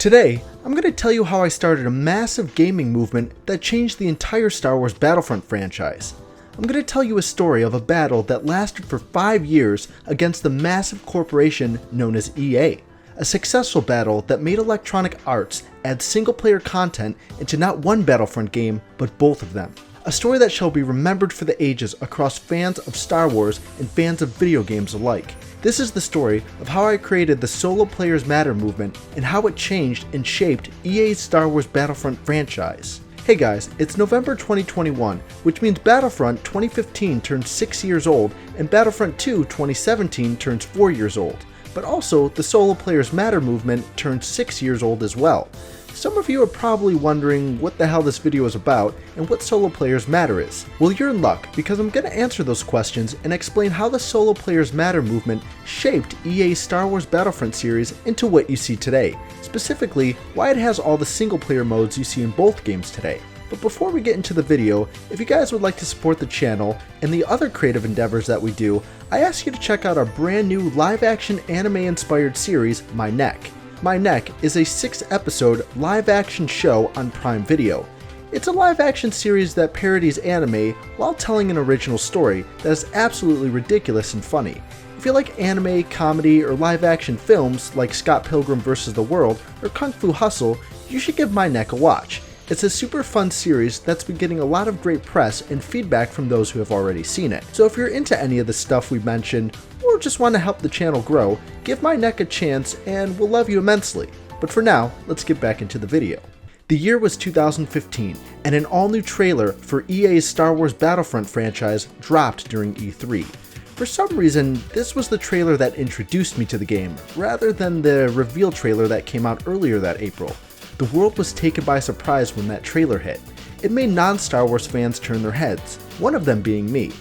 Today, I'm going to tell you how I started a massive gaming movement that changed the entire Star Wars Battlefront franchise. I'm going to tell you a story of a battle that lasted for 5 years against the massive corporation known as EA. A successful battle that made Electronic Arts add single-player content into not one Battlefront game, but both of them. A story that shall be remembered for the ages across fans of Star Wars and fans of video games alike. This is the story of how I created the Soloplayersmatter movement and how it changed and shaped EA's Star Wars Battlefront franchise. Hey guys, it's November 2021, which means Battlefront 2015 turns 6 years old and Battlefront 2 2017 turns 4 years old. But also, the Soloplayersmatter movement turns 6 years old as well. Some of you are probably wondering what the hell this video is about and what Soloplayersmatter is. Well, you're in luck, because I'm going to answer those questions and explain how the Soloplayersmatter movement shaped EA's Star Wars Battlefront series into what you see today. Specifically, why it has all the single-player modes you see in both games today. But before we get into the video, if you guys would like to support the channel and the other creative endeavors that we do, I ask you to check out our brand new live-action anime-inspired series, My Neck. My Neck is a 6-episode live-action show on Prime Video. It's a live-action series that parodies anime while telling an original story that is absolutely ridiculous and funny. If you like anime, comedy, or live-action films like Scott Pilgrim vs. the World or Kung Fu Hustle, you should give My Neck a watch. It's a super fun series that's been getting a lot of great press and feedback from those who have already seen it. So if you're into any of the stuff we mentioned, or just want to help the channel grow, give My Neck a chance and we'll love you immensely. But for now, let's get back into the video. The year was 2015, and an all-new trailer for EA's Star Wars Battlefront franchise dropped during E3. For some reason, this was the trailer that introduced me to the game, rather than the reveal trailer that came out earlier that April. The world was taken by surprise when that trailer hit. It made non-Star Wars fans turn their heads, one of them being me.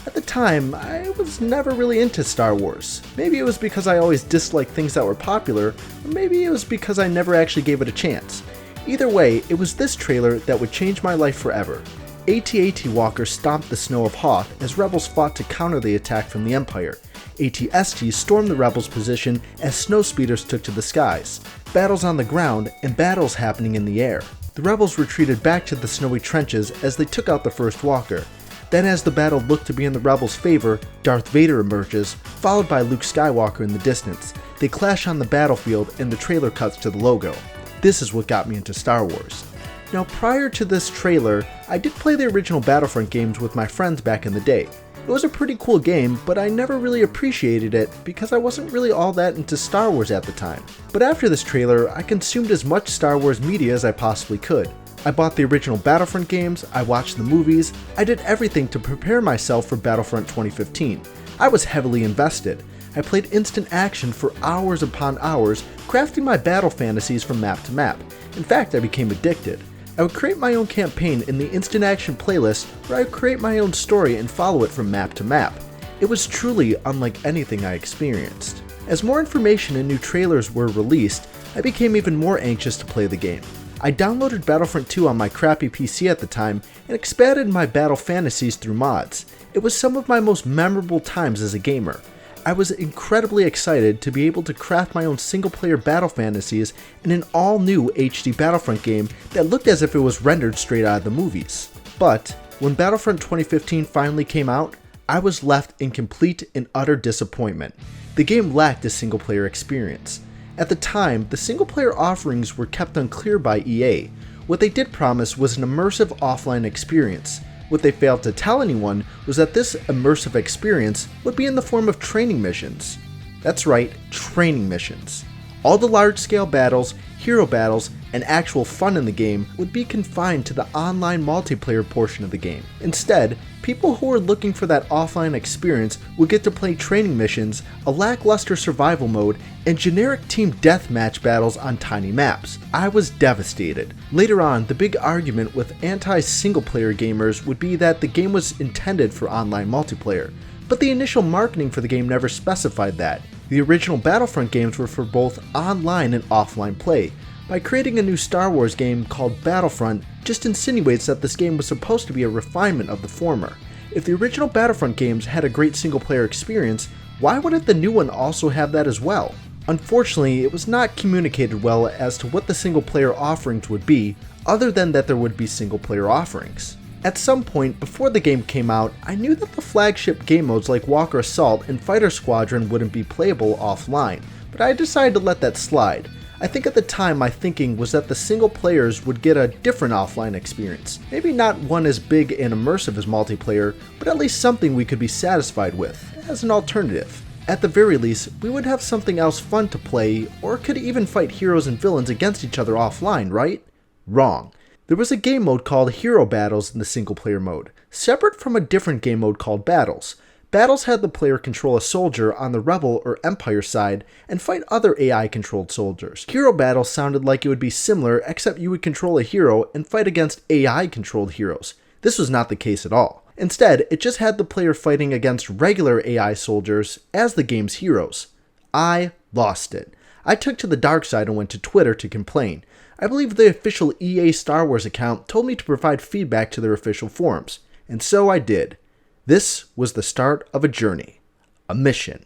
At the time, I was never really into Star Wars. Maybe it was because I always disliked things that were popular, or maybe it was because I never actually gave it a chance. Either way, it was this trailer that would change my life forever. AT-AT walkers stomped the snow of Hoth as rebels fought to counter the attack from the Empire. AT-ST stormed the rebels' position as snow speeders took to the skies. Battles on the ground and battles happening in the air. The rebels retreated back to the snowy trenches as they took out the first walker. Then as the battle looked to be in the rebels' favor, Darth Vader emerges, followed by Luke Skywalker in the distance. They clash on the battlefield and the trailer cuts to the logo. This is what got me into Star Wars. Now prior to this trailer, I did play the original Battlefront games with my friends back in the day. It was a pretty cool game, but I never really appreciated it because I wasn't really all that into Star Wars at the time. But after this trailer, I consumed as much Star Wars media as I possibly could. I bought the original Battlefront games, I watched the movies, I did everything to prepare myself for Battlefront 2015. I was heavily invested. I played instant action for hours upon hours, crafting my battle fantasies from map to map. In fact, I became addicted. I would create my own campaign in the instant action playlist where I would create my own story and follow it from map to map. It was truly unlike anything I experienced. As more information and new trailers were released, I became even more anxious to play the game. I downloaded Battlefront 2 on my crappy PC at the time and expanded my battle fantasies through mods. It was some of my most memorable times as a gamer. I was incredibly excited to be able to craft my own single-player battle fantasies in an all-new HD Battlefront game that looked as if it was rendered straight out of the movies. But when Battlefront 2015 finally came out, I was left in complete and utter disappointment. The game lacked a single-player experience. At the time, the single-player offerings were kept unclear by EA. What they did promise was an immersive offline experience. What they failed to tell anyone was that this immersive experience would be in the form of training missions. That's right, training missions. All the large-scale battles, hero battles, and actual fun in the game would be confined to the online multiplayer portion of the game. Instead, people who were looking for that offline experience would get to play training missions, a lackluster survival mode, and generic team deathmatch battles on tiny maps. I was devastated. Later on, the big argument with anti-single-player gamers would be that the game was intended for online multiplayer, but the initial marketing for the game never specified that. The original Battlefront games were for both online and offline play. By creating a new Star Wars game called Battlefront just insinuates that this game was supposed to be a refinement of the former. If the original Battlefront games had a great single-player experience, why wouldn't the new one also have that as well? Unfortunately, it was not communicated well as to what the single player offerings would be, other than that there would be single player offerings. At some point before the game came out, I knew that the flagship game modes like Walker Assault and Fighter Squadron wouldn't be playable offline, but I decided to let that slide. I think at the time my thinking was that the single players would get a different offline experience. Maybe not one as big and immersive as multiplayer, but at least something we could be satisfied with, as an alternative. At the very least, we would have something else fun to play, or could even fight heroes and villains against each other offline, right? Wrong. There was a game mode called Hero Battles in the single player mode, separate from a different game mode called Battles. Battles had the player control a soldier on the Rebel or Empire side and fight other AI-controlled soldiers. Hero Battles sounded like it would be similar, except you would control a hero and fight against AI-controlled heroes. This was not the case at all. Instead, it just had the player fighting against regular AI soldiers as the game's heroes. I lost it. I took to the dark side and went to Twitter to complain. I believe the official EA Star Wars account told me to provide feedback to their official forums, and so I did. This was the start of a journey, a mission,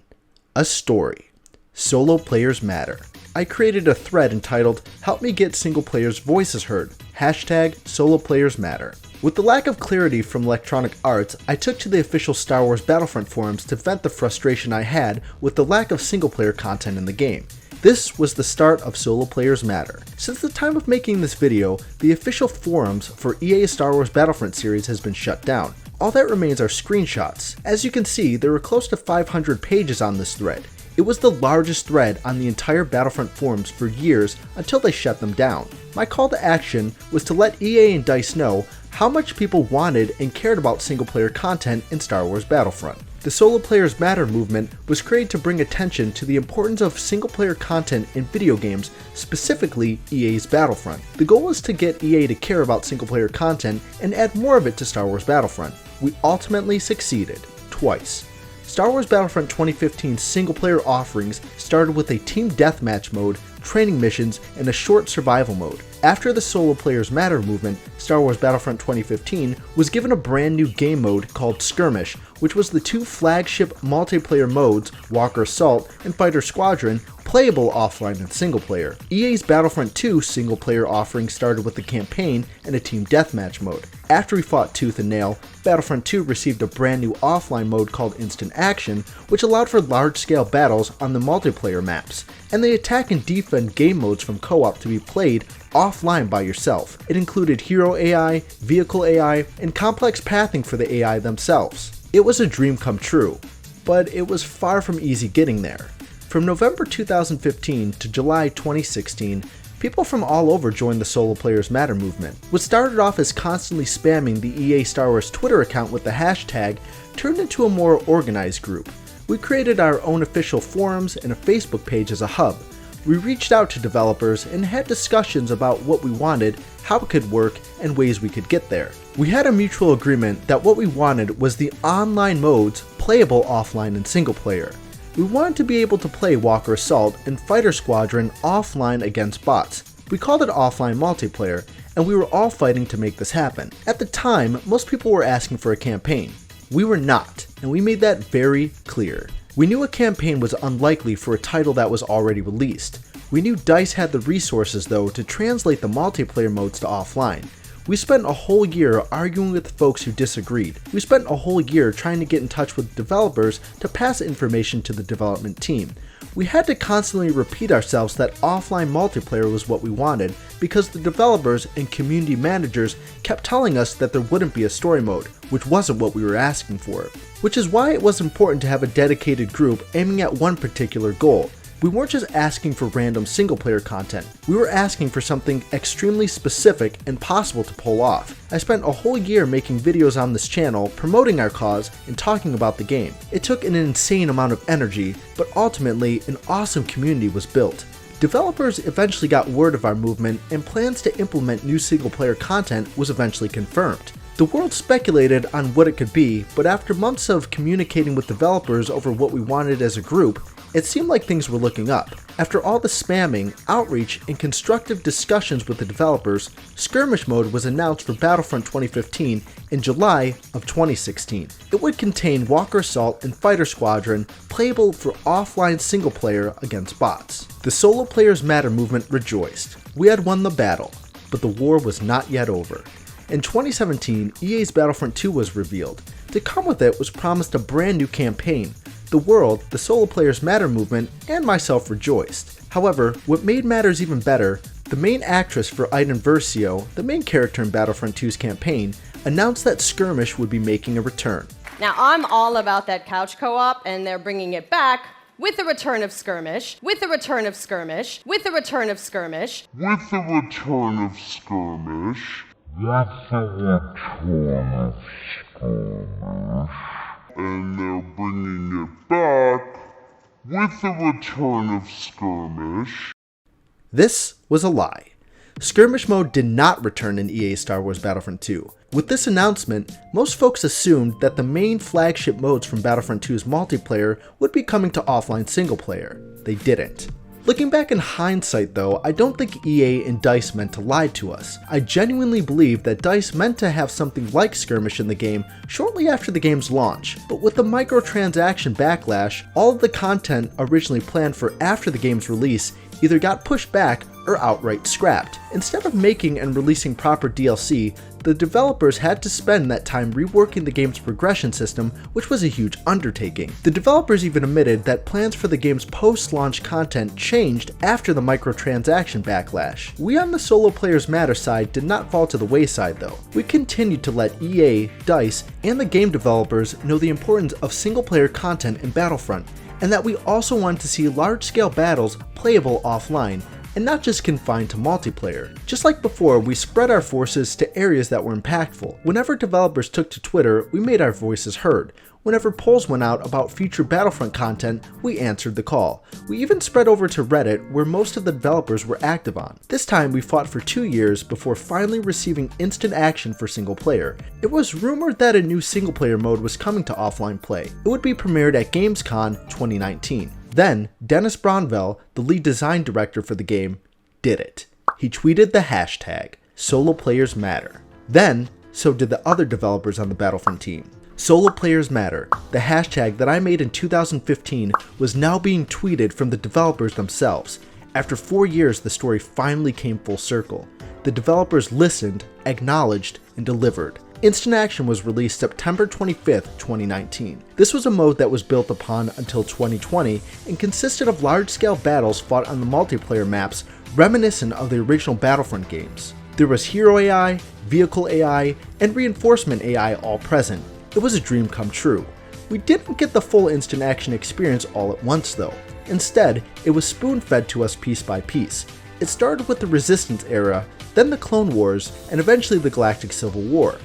a story. Solo Players Matter. I created a thread entitled, "Help me get single players' voices heard," #SoloPlayersMatter. With the lack of clarity from Electronic Arts, I took to the official Star Wars Battlefront forums to vent the frustration I had with the lack of single player content in the game. This was the start of Solo Players Matter. Since the time of making this video, the official forums for EA's Star Wars Battlefront series has been shut down. All that remains are screenshots. As you can see, there were close to 500 pages on this thread. It was the largest thread on the entire Battlefront forums for years until they shut them down. My call to action was to let EA and DICE know how much people wanted and cared about single player content in Star Wars Battlefront. The Solo Players Matter movement was created to bring attention to the importance of single-player content in video games, specifically EA's Battlefront. The goal was to get EA to care about single-player content and add more of it to Star Wars Battlefront. We ultimately succeeded, twice. Star Wars Battlefront 2015's single-player offerings started with a team deathmatch mode, training missions, and a short survival mode. After the Solo Players Matter movement, Star Wars Battlefront 2015 was given a brand new game mode called Skirmish, which was the two flagship multiplayer modes, Walker Assault and Fighter Squadron, playable offline and single player. EA's Battlefront 2 single player offering started with the campaign and a team deathmatch mode. After we fought tooth and nail, Battlefront 2 received a brand new offline mode called Instant Action, which allowed for large-scale battles on the multiplayer maps, and the attack and defend game modes from co-op to be played offline by yourself. It included hero AI, vehicle AI, and complex pathing for the AI themselves. It was a dream come true, but it was far from easy getting there. From November 2015 to July 2016, people from all over joined the Solo Players Matter movement. What started off as constantly spamming the EA Star Wars Twitter account with the hashtag turned into a more organized group. We created our own official forums and a Facebook page as a hub. We reached out to developers and had discussions about what we wanted, how it could work, and ways we could get there. We had a mutual agreement that what we wanted was the online modes playable offline and single player. We wanted to be able to play Walker Assault and Fighter Squadron offline against bots. We called it offline multiplayer, and we were all fighting to make this happen. At the time, most people were asking for a campaign. We were not, and we made that very clear. We knew a campaign was unlikely for a title that was already released. We knew DICE had the resources though to translate the multiplayer modes to offline. We spent a whole year arguing with folks who disagreed. We spent a whole year trying to get in touch with developers to pass information to the development team. We had to constantly repeat ourselves that offline multiplayer was what we wanted because the developers and community managers kept telling us that there wouldn't be a story mode, which wasn't what we were asking for. Which is why it was important to have a dedicated group aiming at one particular goal. We weren't just asking for random single player content, we were asking for something extremely specific and possible to pull off. I spent a whole year making videos on this channel, promoting our cause and talking about the game. It took an insane amount of energy, but ultimately an awesome community was built. Developers eventually got word of our movement and plans to implement new single player content was eventually confirmed. The world speculated on what it could be, but after months of communicating with developers over what we wanted as a group, it seemed like things were looking up. After all the spamming, outreach, and constructive discussions with the developers, Skirmish Mode was announced for Battlefront 2015 in July of 2016. It would contain Walker Assault and Fighter Squadron, playable for offline single player against bots. The Solo Players Matter movement rejoiced. We had won the battle, but the war was not yet over. In 2017, EA's Battlefront 2 was revealed. To come with it was promised a brand new campaign. The world, the Solo Players Matter movement, and myself rejoiced. However, what made matters even better, the main actress for Iden Versio, the main character in Battlefront 2's campaign, announced that Skirmish would be making a return. Now I'm all about that couch co-op, and they're bringing it back with the return of Skirmish, with the return of Skirmish, with the return of Skirmish, with the return of Skirmish, with the return of Skirmish, and they're bringing it back with the return of Skirmish. This was a lie. Skirmish Mode did not return in EA's Star Wars Battlefront 2. With this announcement, most folks assumed that the main flagship modes from Battlefront 2's multiplayer would be coming to offline single player. They didn't. Looking back in hindsight though, I don't think EA and DICE meant to lie to us. I genuinely believe that DICE meant to have something like Skirmish in the game shortly after the game's launch, but with the microtransaction backlash, all of the content originally planned for after the game's release either got pushed back or outright scrapped. Instead of making and releasing proper DLC, the developers had to spend that time reworking the game's progression system, which was a huge undertaking. The developers even admitted that plans for the game's post-launch content changed after the microtransaction backlash. We on the Solo Players Matter side did not fall to the wayside though. We continued to let EA, DICE, and the game developers know the importance of single-player content in Battlefront, and that we also wanted to see large-scale battles playable offline, and not just confined to multiplayer. Just like before, we spread our forces to areas that were impactful. Whenever developers took to Twitter, we made our voices heard. Whenever polls went out about future Battlefront content, we answered the call. We even spread over to Reddit, where most of the developers were active on. This time we fought for 2 years before finally receiving instant action for single player. It was rumored that a new single player mode was coming to offline play. It would be premiered at Gamescom 2019. Then, Dennis Bronville, the lead design director for the game, did it. He tweeted the hashtag, #SoloPlayersMatter. Then, so did the other developers on the Battlefront team. #SoloPlayersMatter, the hashtag that I made in 2015, was now being tweeted from the developers themselves. After 4 years, the story finally came full circle. The developers listened, acknowledged, and delivered. Instant Action was released September 25th, 2019. This was a mode that was built upon until 2020 and consisted of large-scale battles fought on the multiplayer maps reminiscent of the original Battlefront games. There was hero AI, vehicle AI, and reinforcement AI all present. It was a dream come true. We didn't get the full Instant Action experience all at once though. Instead, it was spoon-fed to us piece by piece. It started with the Resistance era, then the Clone Wars, and eventually the Galactic Civil War.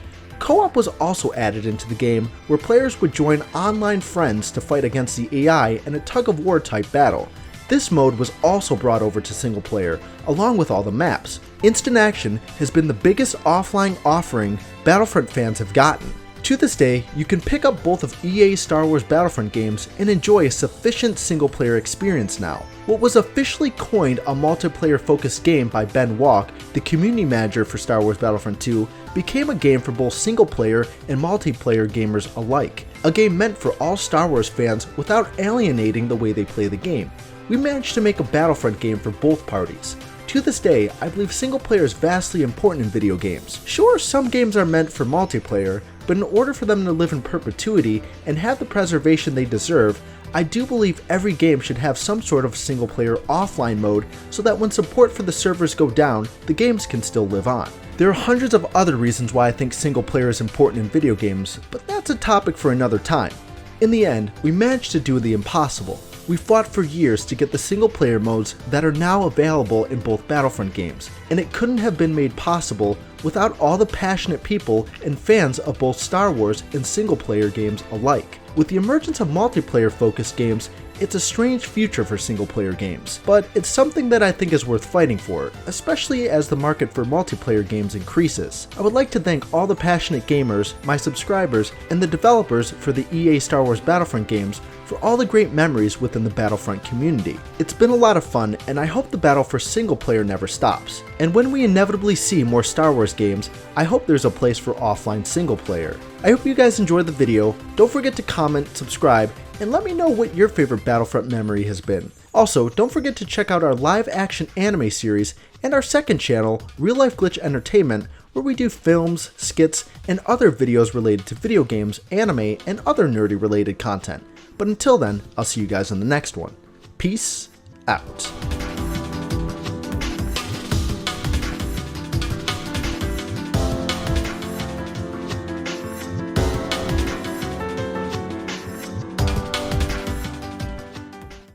Co-op was also added into the game, where players would join online friends to fight against the AI in a tug-of-war type battle. This mode was also brought over to single player, along with all the maps. Instant Action has been the biggest offline offering Battlefront fans have gotten. To this day, you can pick up both of EA's Star Wars Battlefront games and enjoy a sufficient single-player experience now. What was officially coined a multiplayer-focused game by Ben Walk, the community manager for Star Wars Battlefront 2, became a game for both single-player and multiplayer gamers alike. A game meant for all Star Wars fans without alienating the way they play the game. We managed to make a Battlefront game for both parties. To this day, I believe single-player is vastly important in video games. Sure, some games are meant for multiplayer, but in order for them to live in perpetuity and have the preservation they deserve, I do believe every game should have some sort of single-player offline mode so that when support for the servers go down, the games can still live on. There are hundreds of other reasons why I think single-player is important in video games, but that's a topic for another time. In the end, we managed to do the impossible. We fought for years to get the single-player modes that are now available in both Battlefront games, and it couldn't have been made possible without all the passionate people and fans of both Star Wars and single-player games alike. With the emergence of multiplayer-focused games, It's a strange future for single player games, but it's something that I think is worth fighting for, especially as the market for multiplayer games increases. I would like to thank all the passionate gamers, my subscribers, and the developers for the EA Star Wars Battlefront games for all the great memories within the Battlefront community. It's been a lot of fun, and I hope the battle for single player never stops. And when we inevitably see more Star Wars games, I hope there's a place for offline single player. I hope you guys enjoyed the video. Don't forget to comment, subscribe, and let me know what your favorite Battlefront memory has been. Also, don't forget to check out our live action anime series and our second channel, Real Life Glitch Entertainment, where we do films, skits, and other videos related to video games, anime, and other nerdy related content. But until then, I'll see you guys in the next one. Peace out.